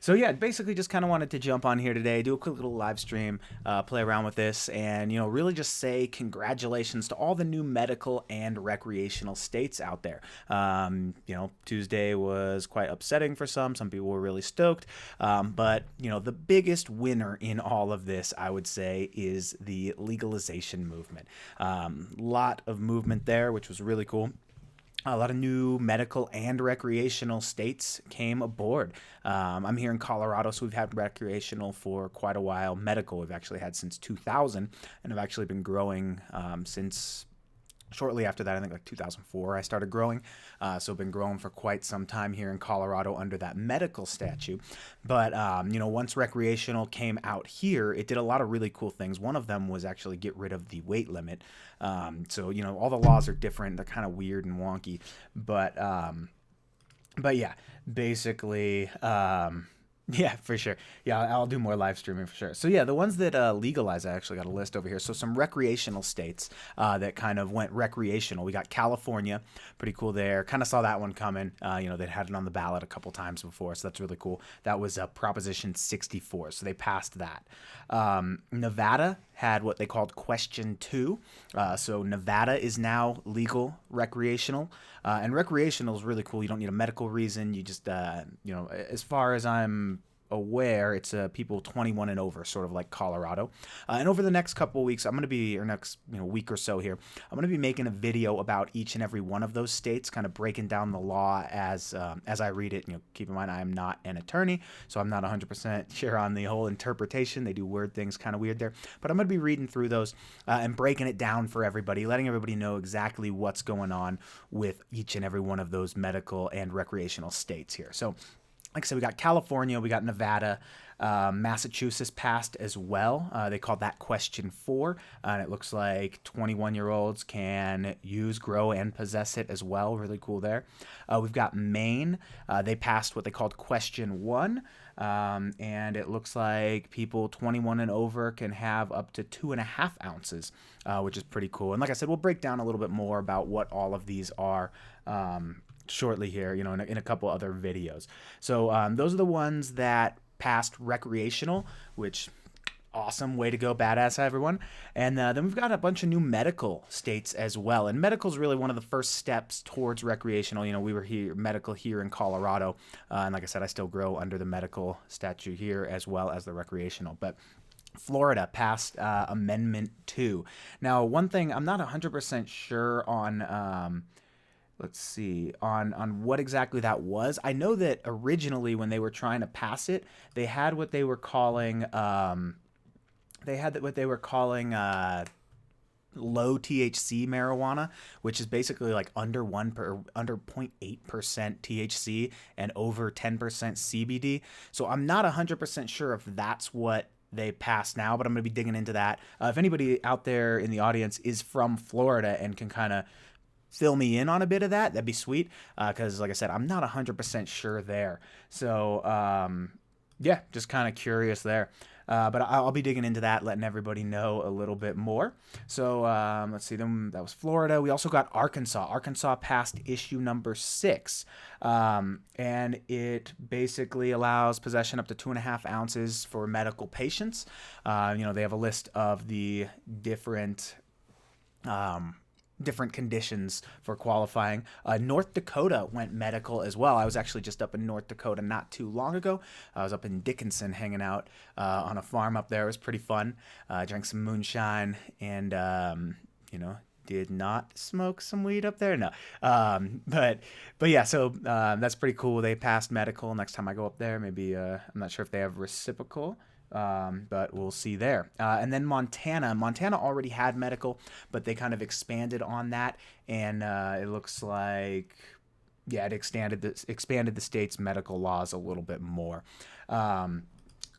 So yeah, basically just kind of wanted to jump on here today, do a quick little live stream, play around with this, and really just say congratulations to all the new medical and recreational states out there. Tuesday was quite upsetting for some. Some people were really stoked, but the biggest winner in all of this, I would say, is the legalization movement. Lot of movement there, which was really cool. A lot of new medical and recreational states came aboard. I'm here in Colorado, so we've had recreational for quite a while. Medical we've actually had since 2000, and have actually been growing since shortly after that. I think like 2004 I started growing, so been growing for quite some time here in Colorado under that medical statute. But once recreational came out here, it did a lot of really cool things. One of them was actually get rid of the weight limit. So all the laws are different, they're kind of weird and wonky, but yeah, basically, yeah, for sure. Yeah, I'll do more live streaming for sure. So yeah, the ones that legalize, I actually got a list over here. So some recreational states that kind of went recreational. We got California, pretty cool there. Kind of saw that one coming. They'd had it on the ballot a couple times before, so that's really cool. That was Proposition 64, so they passed that. Nevada had what they called Question 2. So Nevada is now legal recreational. And recreational is really cool. You don't need a medical reason. You just, as far as I'm aware, it's people 21 and over, sort of like Colorado. And over the next couple of weeks, I'm going to be, or next week or so here, I'm going to be making a video about each and every one of those states, kind of breaking down the law as I read it. Keep in mind I am not an attorney, so I'm not 100% sure on the whole interpretation. They do word things kind of weird there, but I'm going to be reading through those and breaking it down for everybody, letting everybody know exactly what's going on with each and every one of those medical and recreational states here. So like I said, we got California, we got Nevada, Massachusetts passed as well. They called that Question 4, and it looks like 21-year-olds can use, grow, and possess it as well. Really cool there. We've got Maine. They passed what they called Question 1, and it looks like people 21 and over can have up to 2.5 ounces, which is pretty cool. And like I said, we'll break down a little bit more about what all of these are shortly here, in a couple other videos. So those are the ones that passed recreational, which awesome, way to go, badass everyone. And then we've got a bunch of new medical states as well. And medical is really one of the first steps towards recreational. We were here medical here in Colorado, and like I said, I still grow under the medical statute here as well as the recreational. But Florida passed Amendment 2. Now, one thing I'm not 100% sure on. Let's see on what exactly that was. I know that originally when they were trying to pass it, they had what they were calling low THC marijuana, which is basically like under 0.8% THC and over 10% CBD. So I'm not 100% sure if that's what they passed now, but I'm going to be digging into that. If anybody out there in the audience is from Florida and can kind of fill me in on a bit of that, that'd be sweet, because like I said, I'm not 100% sure there. So yeah, just kind of curious there. But I'll be digging into that, letting everybody know a little bit more. So let's see, then that was Florida. We also got Arkansas. Arkansas passed issue number 6, and it basically allows possession up to 2.5 ounces for medical patients. They have a list of the different conditions for qualifying. North Dakota went medical as well. I was actually just up in North Dakota not too long ago. I was up in Dickinson hanging out on a farm up there. It was pretty fun. Drank some moonshine and, did not smoke some weed up there. No. But yeah, so that's pretty cool. They passed medical. Next time I go up there, maybe, I'm not sure if they have reciprocal. But we'll see there. And then Montana already had medical, but they kind of expanded on that, and it looks like, yeah, it expanded the state's medical laws a little bit more.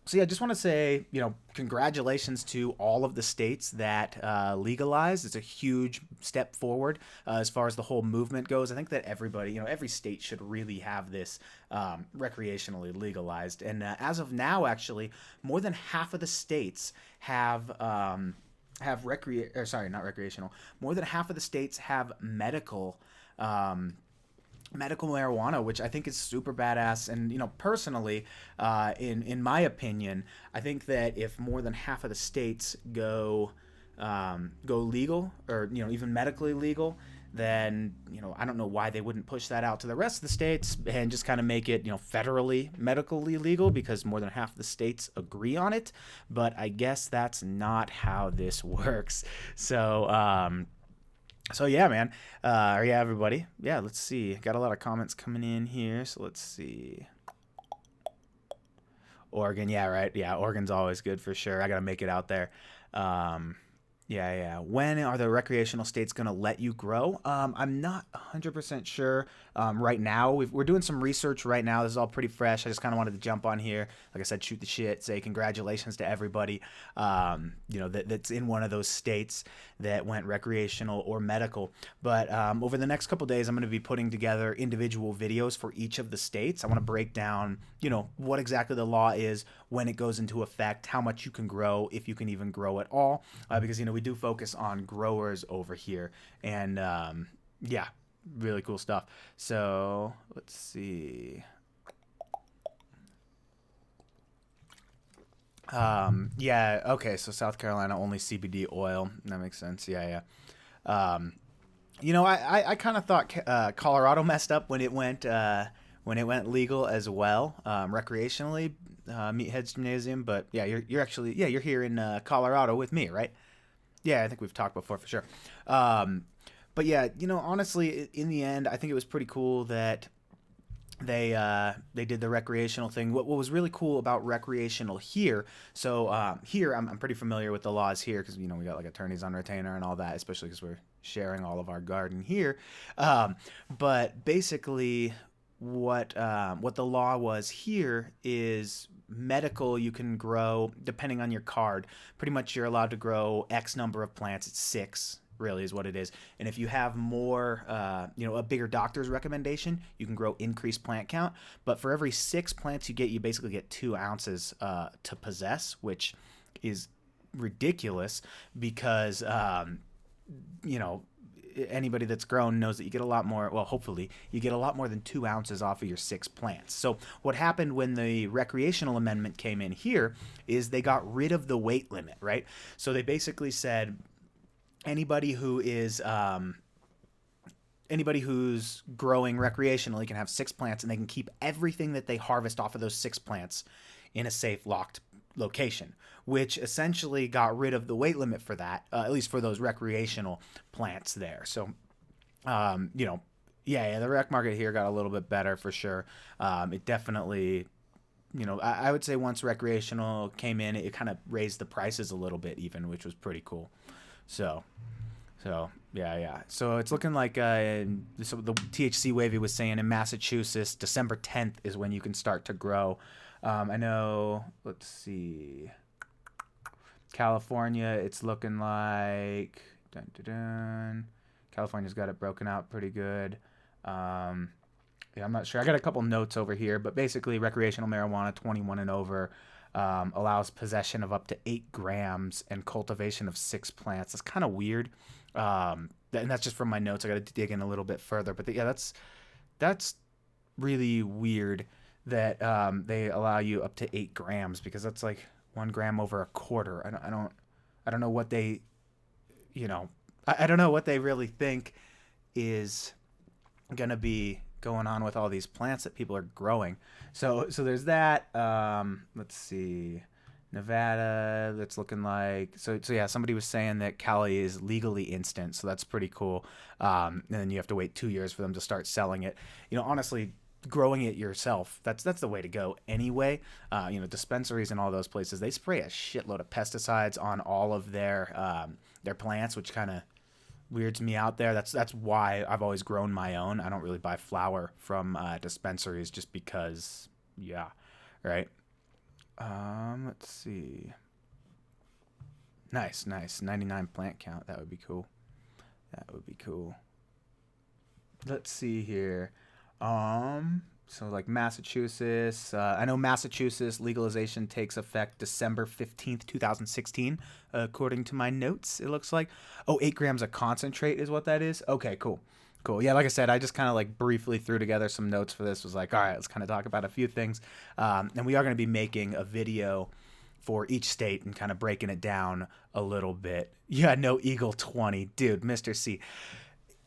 So yeah, I just want to say, congratulations to all of the states that legalized. It's a huge step forward as far as the whole movement goes. I think that everybody, every state should really have this recreationally legalized. And as of now, actually, more than half of the states have not recreational. More than half of the states have medical medical marijuana, which I think is super badass. And personally, in my opinion, I think that if more than half of the states go legal, or even medically legal, then I don't know why they wouldn't push that out to the rest of the states and just kind of make it federally medically legal, because more than half the states agree on it. But I guess that's not how this works. So yeah, man. Or yeah, everybody. Yeah, let's see. Got a lot of comments coming in here. So let's see. Oregon, yeah, right. Yeah, Oregon's always good for sure. I gotta make it out there. Um, yeah, yeah. When are the recreational states gonna let you grow? I'm not 100% sure. Right now, we're doing some research right now. This is all pretty fresh. I just kind of wanted to jump on here, like I said, shoot the shit, say congratulations to everybody, that's in one of those states that went recreational or medical. But over the next couple days, I'm going to be putting together individual videos for each of the states. I want to break down, what exactly the law is, when it goes into effect, how much you can grow, if you can even grow at all, because we do focus on growers over here, and yeah, really cool stuff. So let's see. Yeah, okay, so South Carolina only CBD oil. That makes sense. Yeah, yeah. I kind of thought Colorado messed up when it went legal as well, recreationally, Meatheads Gymnasium. But yeah, you're actually, yeah, you're here in Colorado with me, right? Yeah, I think we've talked before for sure. Um, but yeah, honestly, in the end, I think it was pretty cool that they did the recreational thing. What was really cool about recreational here? So here, I'm pretty familiar with the laws here, because we got like attorneys on retainer and all that, especially because we're sharing all of our garden here. But basically, what the law was here is medical. You can grow, depending on your card, pretty much you're allowed to grow X number of plants. It's six, really, is what it is. And if you have more, a bigger doctor's recommendation, you can grow increased plant count. But for every six plants you get, you basically get 2 ounces to possess, which is ridiculous, because you know anybody that's grown knows that you get a lot more. Well, hopefully you get a lot more than 2 ounces off of your six plants. So what happened when the recreational amendment came in here is they got rid of the weight limit, right? So they basically said anybody who is anybody who's growing recreationally can have six plants, and they can keep everything that they harvest off of those six plants in a safe, locked location, which essentially got rid of the weight limit for that, at least for those recreational plants there. So, yeah, the rec market here got a little bit better for sure. It definitely, I would say once recreational came in, it kind of raised the prices a little bit even, which was pretty cool. So, yeah. So it's looking like so the THC Wavy was saying in Massachusetts, December 10th is when you can start to grow. I know, let's see, California, it's looking like, California's got it broken out pretty good. Yeah, I'm not sure. I got a couple notes over here, but basically recreational marijuana, 21 and over, allows possession of up to 8 grams and cultivation of 6 plants. That's kind of weird. And that's just from my notes. I got to dig in a little bit further, but yeah, that's really weird that they allow you up to 8 grams, because that's like 1 gram over a quarter. I don't know what they, I don't know what they really think is gonna be going on with all these plants that people are growing. So there's that. Let's see, Nevada. That's looking like so yeah. Somebody was saying that Cali is legally instant, so that's pretty cool. And then you have to wait 2 years for them to start selling it. Honestly, growing it yourself, that's the way to go anyway. Dispensaries and all those places, they spray a shitload of pesticides on all of their plants, which kind of weirds me out there. That's why I've always grown my own. I don't really buy flower from dispensaries, just because, yeah, right. Let's see. Nice 99 plant count. That would be cool. Let's see here. So like Massachusetts, I know Massachusetts legalization takes effect December 15th, 2016, according to my notes, it looks like. Oh, 8 grams of concentrate is what that is? Okay, cool. Cool. Yeah, like I said, I just kind of like briefly threw together some notes for this. Was like, all right, let's kind of talk about a few things, and we are going to be making a video for each state and kind of breaking it down a little bit. Yeah, no Eagle 20, dude, Mr. C.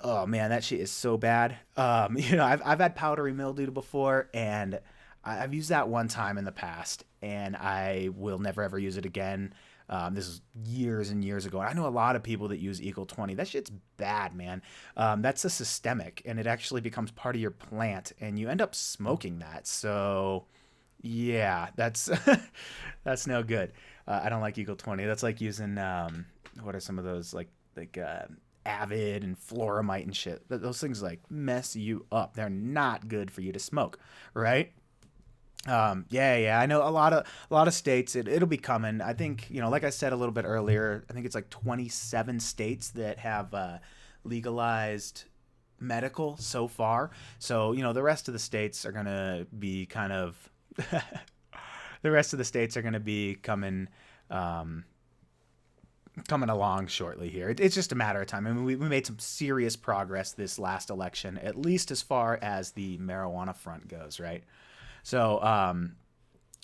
Oh man, that shit is so bad. I've had powdery mildew before, and I've used that one time in the past, and I will never ever use it again. This is years and years ago. And I know a lot of people that use Eagle 20. That shit's bad, man. That's a systemic, and it actually becomes part of your plant, and you end up smoking that. So, yeah, that's that's no good. I don't like Eagle 20. That's like using what are some of those like Avid and Floramite and shit. Those things like mess you up. They're not good for you to smoke, right? Yeah. I know a lot of states. It'll be coming. I think like I said a little bit earlier. I think it's like 27 states that have legalized medical so far. So the rest of the states are gonna be kind of the rest of the states are gonna be coming along shortly here. It's just a matter of time. I mean, we made some serious progress this last election, at least as far as the marijuana front goes, right? So,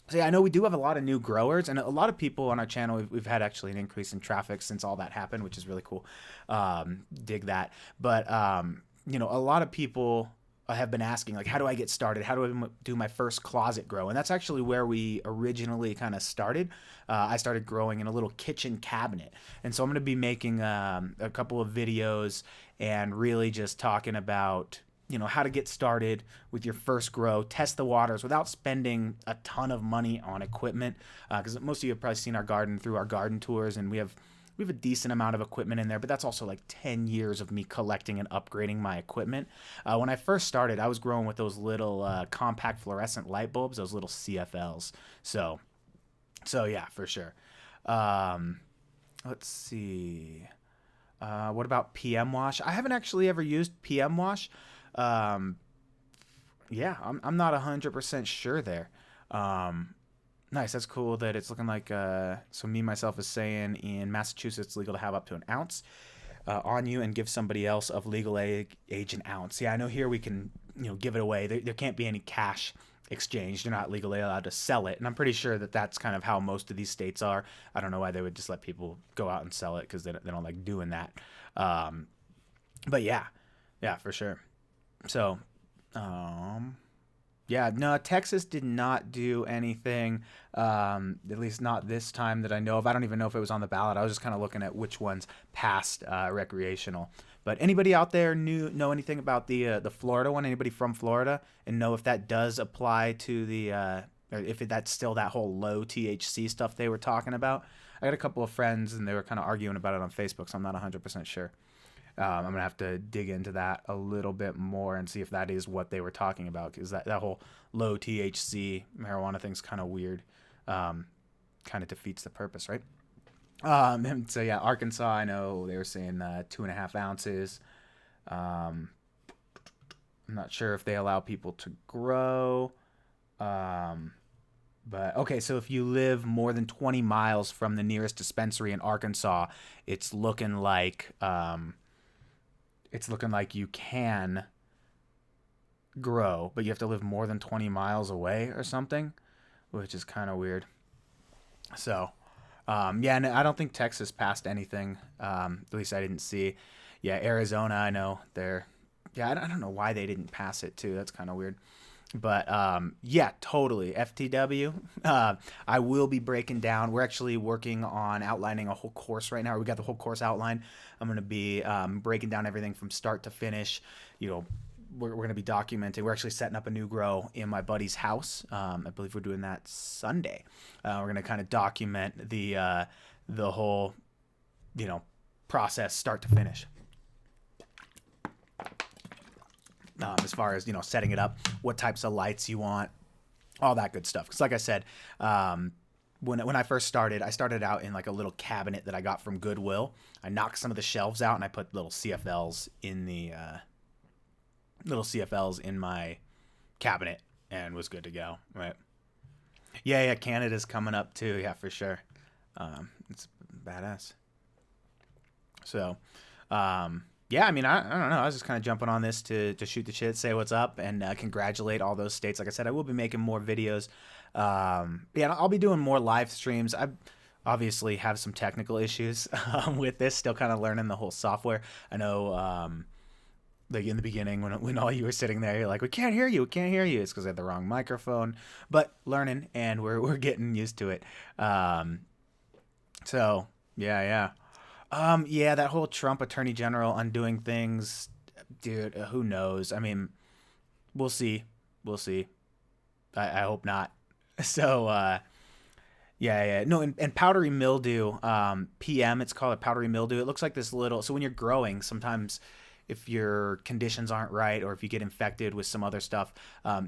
so yeah, I know we do have a lot of new growers and a lot of people on our channel. We've had actually an increase in traffic since all that happened, which is really cool. Dig that. But a lot of people have been asking, like, how do I get started? How do I do my first closet grow? And that's actually where we originally kind of started. I started growing in a little kitchen cabinet, and so I'm going to be making a couple of videos and really just talking about how to get started with your first grow, test the waters without spending a ton of money on equipment. Because most of you have probably seen our garden through our garden tours, and we have a decent amount of equipment in there, but that's also like 10 years of me collecting and upgrading my equipment. When I first started, I was growing with those little compact fluorescent light bulbs, those little CFLs. So yeah, for sure. Um, let's see. What about PM Wash? I haven't actually ever used PM Wash. Um, yeah, I'm not 100% sure there. Um, Nice, that's cool that it's looking like. So me myself is saying in Massachusetts it's legal to have up to an ounce on you and give somebody else of legal age an ounce. Yeah, I know here we can give it away. There can't be any cash exchange. You're not legally allowed to sell it, and I'm pretty sure that that's kind of how most of these states are. I don't know why they would just let people go out and sell it because they don't like doing that. Um, but yeah, for sure. So, um, yeah, no, Texas did not do anything, at least not this time that I know of. I don't even know if it was on the ballot. I was just kind of looking at which ones passed recreational. But anybody out there know anything about the Florida one? Anybody from Florida and know if that does apply to or if that's still that whole low THC stuff they were talking about? I got a couple of friends and they were kind of arguing about it on Facebook, so I'm not 100% sure. I'm gonna have to dig into that a little bit more and see if that is what they were talking about, because that whole low THC marijuana thing's kind of weird. Um, Kind of defeats the purpose, right? And so yeah, Arkansas, I know they were saying 2.5 ounces. Um, I'm not sure if they allow people to grow. Um, but okay, so if you live more than 20 miles from the nearest dispensary in Arkansas, it's looking like you can grow, but you have to live more than 20 miles away or something, which is kind of weird. So, yeah, and I don't think Texas passed anything. At least I didn't see. Yeah, Arizona, I know they're. Yeah, I don't know why they didn't pass it too. That's kind of weird. But yeah, totally. FTW. I will be breaking down. We're actually working on outlining a whole course right now. We got the whole course outline. I'm going to be breaking down everything from start to finish. We're going to be documenting. We're actually setting up a new grow in my buddy's house. I believe we're doing that Sunday. We're going to kind of document the whole process start to finish. As far as setting it up, what types of lights you want, all that good stuff. Because like I said, when I first started, I started out in like a little cabinet that I got from Goodwill. I knocked some of the shelves out and I put little CFLs in my cabinet and was good to go. Right? Yeah. Canada's coming up too. Yeah, for sure. It's badass. So, Yeah, I mean, I don't know. I was just kind of jumping on this to shoot the shit, say what's up, and congratulate all those states. Like I said, I will be making more videos. Yeah, and I'll be doing more live streams. I obviously have some technical issues with this, still kind of learning the whole software. I know, like in the beginning when all you were sitting there, you're like, we can't hear you, we can't hear you. It's because I had the wrong microphone, but learning and we're getting used to it. Um, so yeah, yeah. Yeah, that whole Trump Attorney General undoing things, dude. Who knows? I mean, we'll see. We'll see. I hope not. So, yeah, yeah. No, and powdery mildew, PM, it's called a powdery mildew. It looks like this little. So when you're growing, sometimes if your conditions aren't right or if you get infected with some other stuff,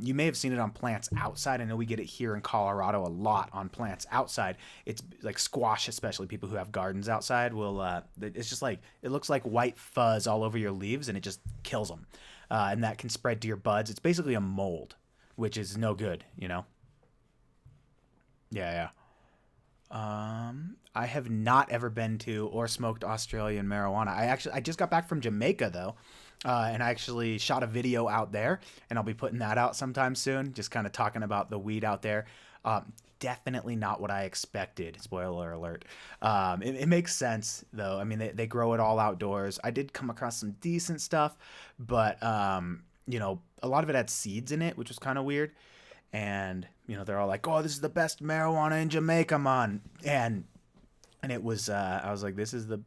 you may have seen it on plants outside. I know we get it here in Colorado a lot on plants outside. It's like squash, especially people who have gardens outside will. It's just like it looks like white fuzz all over your leaves, and it just kills them, and that can spread to your buds. It's basically a mold, which is no good, you know. Yeah, yeah. I have not ever been to or smoked Australian marijuana. I just got back from Jamaica though, and I actually shot a video out there, and I'll be putting that out sometime soon. Just kind of talking about the weed out there. Definitely not what I expected. Spoiler alert. It makes sense though. I mean, they grow it all outdoors. I did come across some decent stuff, but a lot of it had seeds in it, which was kind of weird. And they're all like, "Oh, this is the best marijuana in Jamaica, man," and it was. I was like, "This is the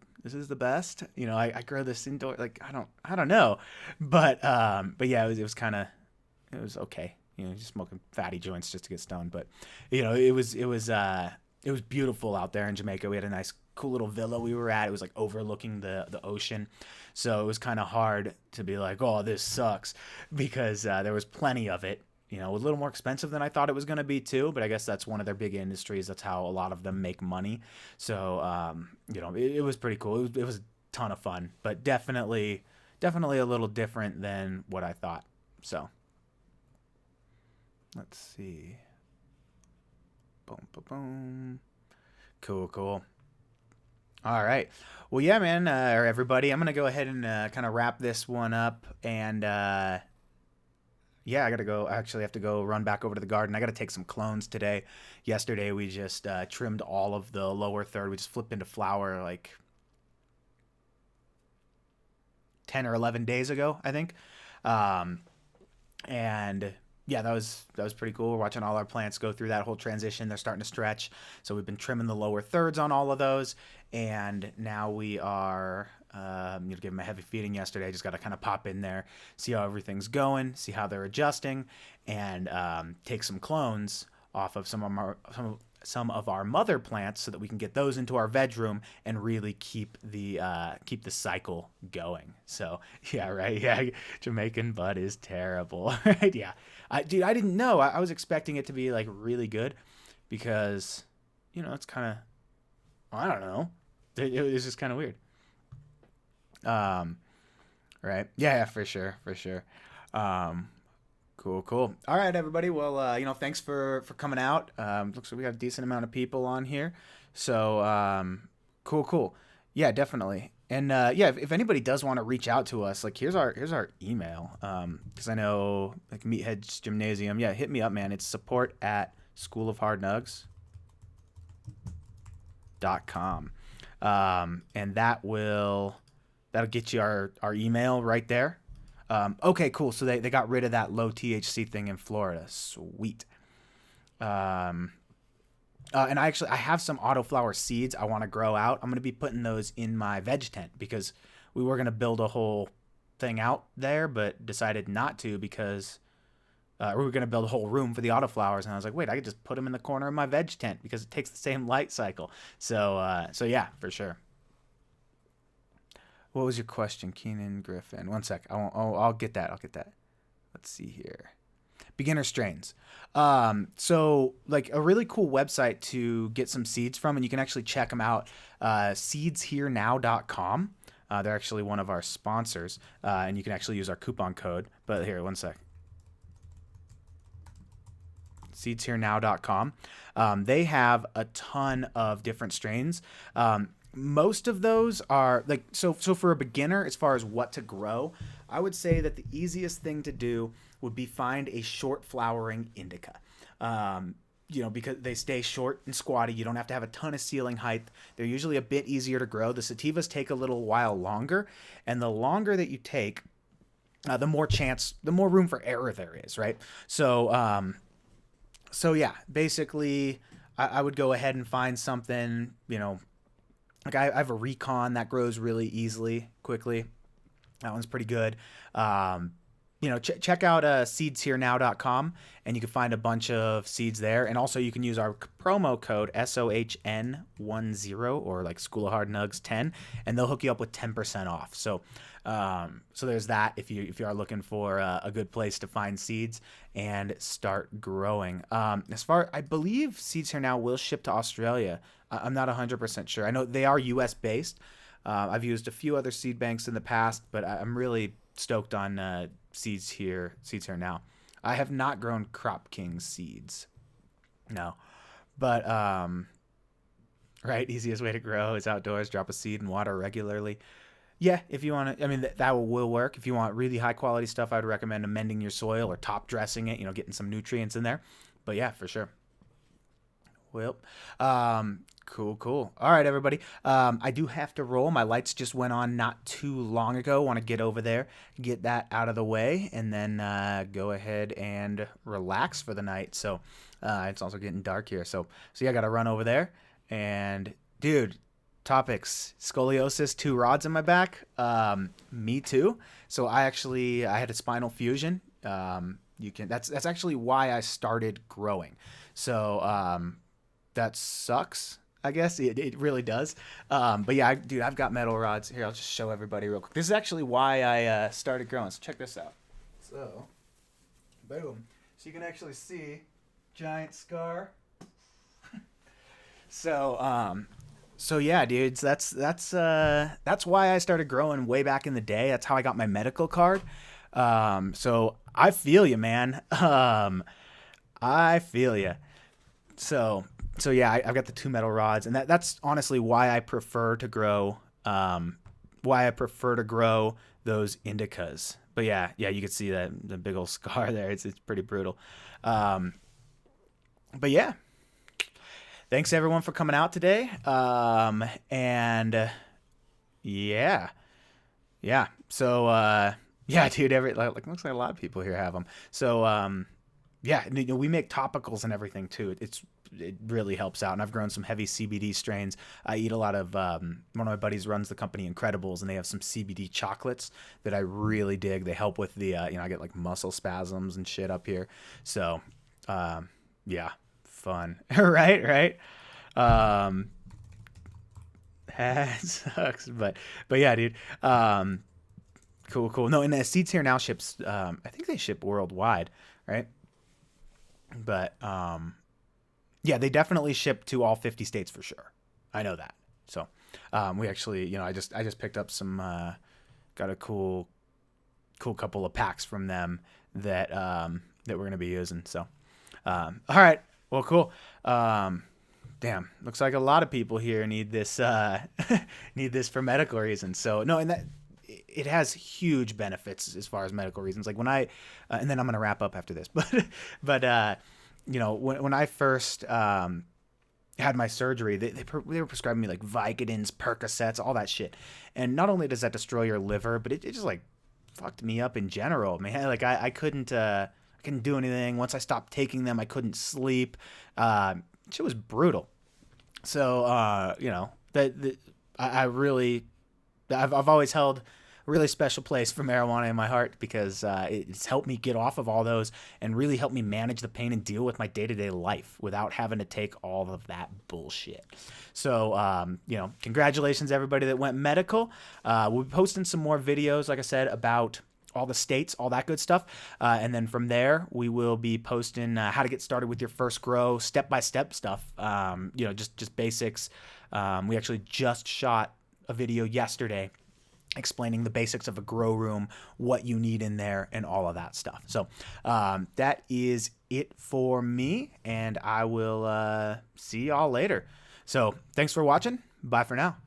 best." I grow this indoor. Like, I don't know, but yeah, it was kind of, it was okay. Just smoking fatty joints just to get stoned. But it was beautiful out there in Jamaica. We had a nice, cool little villa we were at. It was like overlooking the ocean, so it was kind of hard to be like, "Oh, this sucks," because there was plenty of it. A little more expensive than I thought it was going to be too, but I guess that's one of their big industries. That's how a lot of them make money. So, it was pretty cool. It was a ton of fun, but definitely a little different than what I thought. So, let's see. Boom, boom, boom. Cool, cool. All right. Well, yeah, man, or everybody, I'm going to go ahead and kind of wrap this one up. And, yeah, I gotta go. I actually have to go run back over to the garden. I gotta take some clones today. Yesterday we just trimmed all of the lower third. We just flipped into flower like 10 or 11 days ago, I think. Um, and yeah, that was pretty cool. We're watching all our plants go through that whole transition. They're starting to stretch, so we've been trimming the lower thirds on all of those, and now we are. Give them a heavy feeding yesterday. I just got to kind of pop in there, see how everything's going, see how they're adjusting, and take some clones off of some of our mother plants so that we can get those into our veg room and really keep the cycle going. So yeah, right, yeah, Jamaican bud is terrible, right? Yeah, dude, I didn't know. I was expecting it to be like really good because it's kind of, I don't know, it was just kind of weird. Um, right, yeah, yeah, for sure, for sure. Um, Cool, cool. All right, everybody. Well, thanks for coming out. Looks like we got a decent amount of people on here. So, cool, cool. Yeah, definitely. And yeah, if anybody does want to reach out to us, like here's our email. Because I know like Meathead's Gymnasium. Yeah, hit me up, man. It's support@schoolofhardnugs.com. And that'll get you our email right there. Okay, cool. So they got rid of that low THC thing in Florida. Sweet. Um, and I have some autoflower seeds I want to grow out. I'm going to be putting those in my veg tent because we were going to build a whole thing out there, but decided not to because we were going to build a whole room for the autoflowers. And I was like, wait, I could just put them in the corner of my veg tent because it takes the same light cycle. So yeah, for sure. What was your question, Keenan Griffin? One sec. I'll get that. I'll get that. Let's see here. Beginner strains. So like a really cool website to get some seeds from, and you can actually check them out. Seedsherenow.com. They're actually one of our sponsors, and you can actually use our coupon code. But here, one sec. Seedsherenow.com. They have a ton of different strains. most of those are like, so for a beginner, as far as what to grow, I would say that the easiest thing to do would be find a short flowering indica. Because they stay short and squatty. You don't have to have a ton of ceiling height. They're usually a bit easier to grow. The sativas take a little while longer, and the longer that you take, the more room for error there is, right? So yeah, basically, I would go ahead and find something, like I have a Recon that grows really easily, quickly. That one's pretty good. Check out seedsherenow.com, and you can find a bunch of seeds there. And also you can use our promo code SOHN10, or like School of Hard Nugs 10, and they'll hook you up with 10% off. So there's that if you are looking for a good place to find seeds and start growing. I believe Seeds Here Now will ship to Australia. I'm not 100% sure. I know they are US based. I've used a few other seed banks in the past, but I'm really stoked on Seeds Here Now. I have not grown Crop King seeds. No. But right, easiest way to grow is outdoors. Drop a seed in water regularly. Yeah, if you want to, I mean, that will work. If you want really high quality stuff, I would recommend amending your soil or top dressing it, getting some nutrients in there. But yeah, for sure. Well, cool. All right, everybody. I do have to roll. My lights just went on not too long ago. Want to get over there, get that out of the way, and then go ahead and relax for the night. So it's also getting dark here. So yeah, I got to run over there. And dude, topics: scoliosis, 2 rods in my back. Me too. So I had a spinal fusion. That's actually why I started growing. So that sucks. I guess it really does. But yeah, dude, I've got metal rods here. I'll just show everybody real quick. This is actually why I started growing. So check this out. So, boom. So you can actually see giant scar. So yeah, dudes, that's why I started growing way back in the day. That's how I got my medical card. So I feel you, man. I feel you. So yeah, I've got the 2 metal rods, and that's honestly why I prefer to grow those indicas. But yeah, you can see the big old scar there. It's pretty brutal. But yeah, thanks everyone for coming out today. And yeah. So yeah, dude, looks like a lot of people here have them. So yeah, we make topicals and everything too. It really helps out. And I've grown some heavy CBD strains. I eat a lot of, one of my buddies runs the company Incredibles, and they have some CBD chocolates that I really dig. They help with the, I get like muscle spasms and shit up here. So, yeah, fun. Right. That sucks. But yeah, dude. Cool. No, and the Seeds Here Now ships, I think they ship worldwide, right? But, yeah, they definitely ship to all 50 states for sure. I know that. So, we actually, I just picked up some, got a cool couple of packs from them that we're gonna be using. So, all right, well, cool. Damn, looks like a lot of people here need this need this for medical reasons. So no, and that it has huge benefits as far as medical reasons. Like when I, and then I'm gonna wrap up after this, but when I first had my surgery, they were prescribing me like Vicodins, Percocets, all that shit. And not only does that destroy your liver, but it just like fucked me up in general, man. Like I couldn't do anything. Once I stopped taking them, I couldn't sleep. Shit was brutal. So I've always held a really special place for marijuana in my heart because it's helped me get off of all those and really helped me manage the pain and deal with my day-to-day life without having to take all of that bullshit. So, congratulations everybody that went medical. We'll be posting some more videos, like I said, about all the states, all that good stuff. And then from there, we will be posting how to get started with your first grow, step-by-step stuff, just basics. We actually just shot a video yesterday explaining the basics of a grow room, what you need in there, and all of that stuff. So that is it for me, and I will see y'all later. So thanks for watching. Bye for now.